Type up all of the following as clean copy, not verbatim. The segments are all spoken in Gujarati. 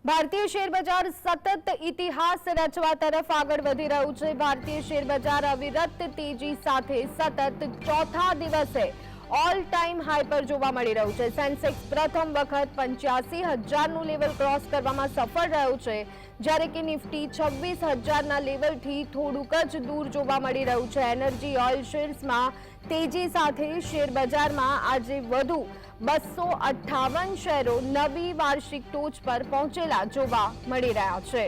ભારતીય શેર બજાર સતત ઇતિહાસ રચવા તરફ આગળ વધી રહ્યું છે। ભારતીય શેર બજાર અવિરત તેજી સાથે સતત ચોથા દિવસે ઓલ ટાઈમ હાઈ પર જોવા મળી રહ્યું છે। સેન્સેક્સ પ્રથમ વખત 85,000 નું લેવલ ક્રોસ કરવામાં સફળ રહ્યું છે, જ્યારે કે નિફ્ટી 26,000 ના લેવલથી થોડુંક જ દૂર જોવા મળી રહ્યું છે। એનર્જી ઓઇલ શેર્સમાં તેજી સાથે શેર બજારમાં આજે વધુ 258 શેરો નવી વાર્ષિક ટોચ પર પહોંચેલા જોવા મળી રહ્યા છે।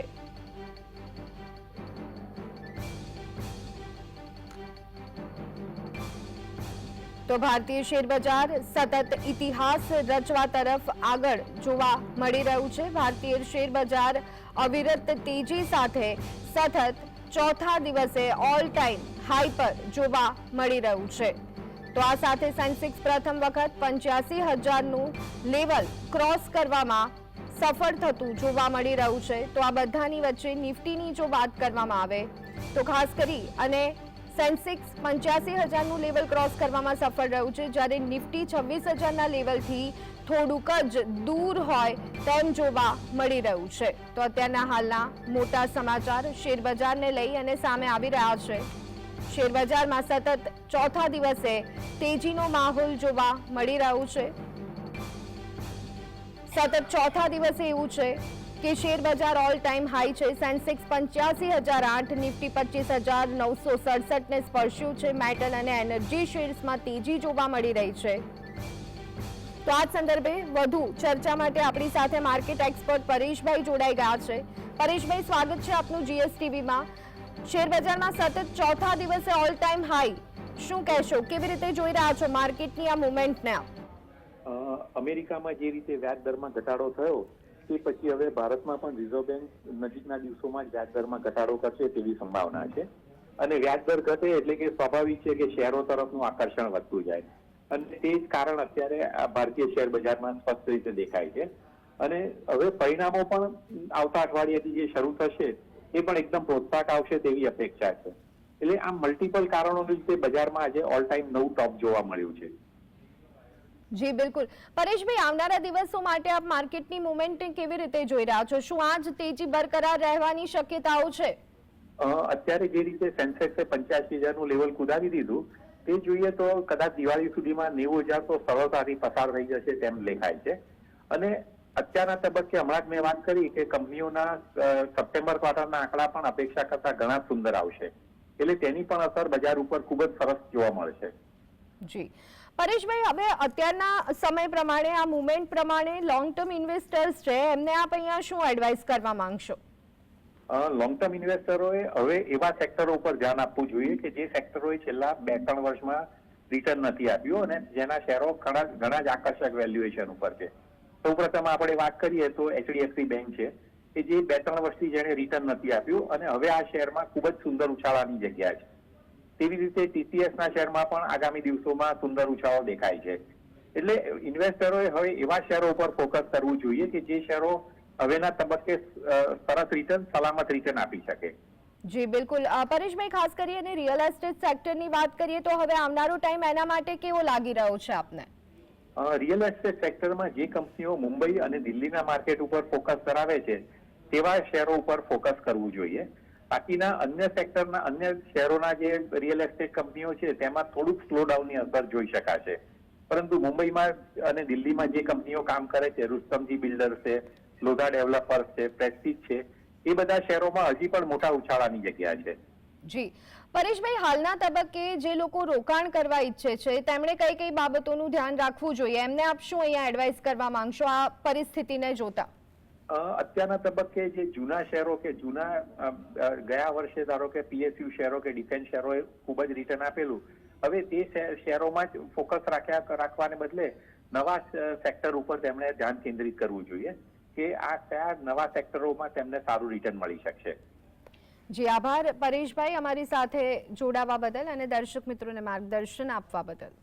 તો ભારતીય શેર બજાર સતત ઇતિહાસ રચવા તરફ આગળ જોવા મળી રહ્યું છે। ભારતીય શેર બજાર અવિરત તેજી સાથે સતત ચોથા દિવસે ઓલ ટાઈમ હાઈ પર જોવા મળી રહ્યું છે। તો આ સાથે સેન્સેક્સ પ્રથમ વખત 85,000 નું લેવલ ક્રોસ કરવામાં સફળ થતું જોવા મળી રહ્યું છે। તો આ બધાની વચ્ચે નિફ્ટીની જો વાત કરવામાં આવે તો ખાસ કરી અને સેન્સેક્સ 85,000 નું લેવલ ક્રોસ કરવામાં સફળ રહ્યું છે, જ્યારે નિફ્ટી 26,000 ના લેવલથી થોડુંક જ દૂર હોય તેમ જોવા મળી રહ્યું છે। તો અત્યારના હાલના મોટા સમાચાર શેર બજારને લઈ અને સામે આવી રહ્યા છે। શેર બજારમાં સતત ચોથા દિવસે તેજીનો માહોલ જોવા મળી રહ્યો છે। સતત ચોથા દિવસે એવું છે કે શેર બજાર ઓલ ટાઈમ હાઈ છે। સેન્સેક્સ 85,008, નિફ્ટી 25,967 ને સ્પર્શ્યું છે। મેટલ અને એનર્જી શેર્સમાં તેજી જોવા મળી રહી છે। તો આ સંદર્ભે વધુ ચર્ચા માટે આપણી સાથે માર્કેટ એક્સપર્ટ પરેશભાઈ જોડાઈ ગયા છે। પરેશભાઈ, સ્વાગત છે આપનું જીએસટીવીમાં। શેર બજારમાં સતત ચોથા દિવસે ઓલ ટાઈમ હાઈ, શું કહેશો, કેવી રીતે જોઈ રહ્યા છો માર્કેટની આ મુવમેન્ટને? અમેરિકામાં જે રીતે વ્યાજ દરમાં ઘટાડો થયો તે પછી હવે ભારતમાં પણ રિઝર્વ બેંક નજીકના દિવસોમાં જ વ્યાજ દરમાં ઘટાડો કરશે તેવી સંભાવના છે। અને વ્યાજ દર ઘટે એટલે કે સ્વાભાવિક છે કે શેરો તરફનું આકર્ષણ વધતું જાય, અને તે જ કારણ અત્યારે આ ભારતીય શેર બજારમાં સ્પષ્ટ રીતે દેખાય છે। અને હવે પરિણામો પણ આવતા અઠવાડિયાથી જે શરૂ થશે એ પણ એકદમ પ્રોત્સાહક આવશે તેવી અપેક્ષા છે। એટલે આમ મલ્ટિપલ કારણોને લીધે બજારમાં આજે ઓલ ટાઈમ નવું ટોપ જોવા મળ્યું છે। જી બિલકુલ। પરેશભાઈ, આવનારા દિવસો માટે આપ માર્કેટની મુવમેન્ટ કેવી રીતે જોઈ રહ્યા છો? શું આજ તેજી બરકરાર રહેવાની શક્યતાઓ છે? અત્યારે જે રીતે સેન્સેક્સે 85,000 નું લેવલ કુદાવી દીધું તે જોઈએ તો કદાચ દિવાળી સુધીમાં 90,000 તો સરળતાથી પસાર થઈ જશે તેમ દેખાય છે। અને અત્યારના તબક્કે હમણાં જ મેં વાત કરી કે કંપનીઓના સપ્ટેમ્બર ક્વાર્ટરના આંકડા પણ અપેક્ષા કરતા ઘણા સુંદર આવશે, એટલે તેની પણ અસર બજાર ઉપર ખૂબ જ સરસ જોવા મળશે। જી પરેશભાઈ, હવે અત્યારના સમય પ્રમાણે આ મુવમેન્ટ પ્રમાણે લોંગ ટર્મ ઇન્વેસ્ટર્સ છે એમને આપ અહીંયા શું એડવાઇસ કરવા માંગશો? લોંગ ટર્મ ઇન્વેસ્ટરોએ હવે એવા સેક્ટરો ઉપર ધ્યાન આપવું જોઈએ કે જે સેક્ટરોએ છેલ્લા 2-3 વર્ષમાં રિટર્ન નથી આપ્યું અને જેના શેરો ઘણા જ આકર્ષક વેલ્યુએશન ઉપર છે। સૌપ્રથમ આપણે વાત કરીએ તો એચડીએફસી બેંક છે કે જે 2-3 વર્ષથી જેને રિટર્ન નથી આપ્યું અને હવે આ શેરમાં ખૂબ જ સુંદર ઉછાળાની જગ્યા છે। તેવી રીતે ટીસીએસ ના શેરમાં પણ આગામી દિવસોમાં સુંદર ઉછાળો દેખાય છે। એટલે ઇન્વેસ્ટરોએ હવે એવા શેરો ઉપર ફોકસ કરવું જોઈએ કે જે શેરો હવેના તબક્કે સરસ રિટર્ન, સલામત રિટર્ન આપી શકે। જી બિલકુલ। પરેશભાઈ, ખાસ કરીને રિયલ એસ્ટેટ સેક્ટરની વાત કરીએ તો હવે આવનારો ટાઈમ એના માટે કેવો લાગી રહ્યો છે આપને? રિયલ એસ્ટેટ સેક્ટરમાં જે કંપનીઓ મુંબઈ અને દિલ્હીના માર્કેટ ઉપર ફોકસ કરાવે છે તેવા શેરો ઉપર ફોકસ કરવું જોઈએ। બાકીના અન્ય સેક્ટરના અન્ય શેરોના જે રિયલ એસ્ટેટ કંપનીઓ છે તેમાં થોડુંક સ્લોડાઉનની અસર જોઈ શકાશે, પરંતુ મુંબઈમાં અને દિલ્હીમાં જે કંપનીઓ કામ કરે છે, રુસ્તમજી બિલ્ડર્સ છે, લોધા ડેવલપર્સ છે, પ્રેસ્ટીજ છે, એ બધા શેરોમાં હજી પણ મોટા ઉછાળાની જગ્યા છે। જી પરેશભાઈ, હાલના તબક્કે જે લોકો રોકાણ કરવા ઈચ્છે છે તેમણે કઈ કઈ બાબતોનું ધ્યાન રાખવું જોઈએ, એમને આપ શું અહીંયા એડવાઇસ કરવા માંગશો આ પરિસ્થિતિને જોતા? અત્યારના તબક્કે જે જૂના શેરો કે જૂના ગયા વર્ષે ધારો કે પીએસયુ શેરો કે ડિફેન્સ શેરોએ ખૂબ જ રિટર્ન આપેલું, હવે તે શેરોમાં જ ફોકસ રાખવાને બદલે નવા સેક્ટર ઉપર તેમણે ધ્યાન કેન્દ્રિત કરવું જોઈએ કે આ કયા નવા સેક્ટરોમાં તેમને સારું રિટર્ન મળી શકશે। જી આભાર પરેશભાઈ, અમારી સાથે જોડાવા બદલ અને દર્શક મિત્રોને માર્ગદર્શન આપવા બદલ।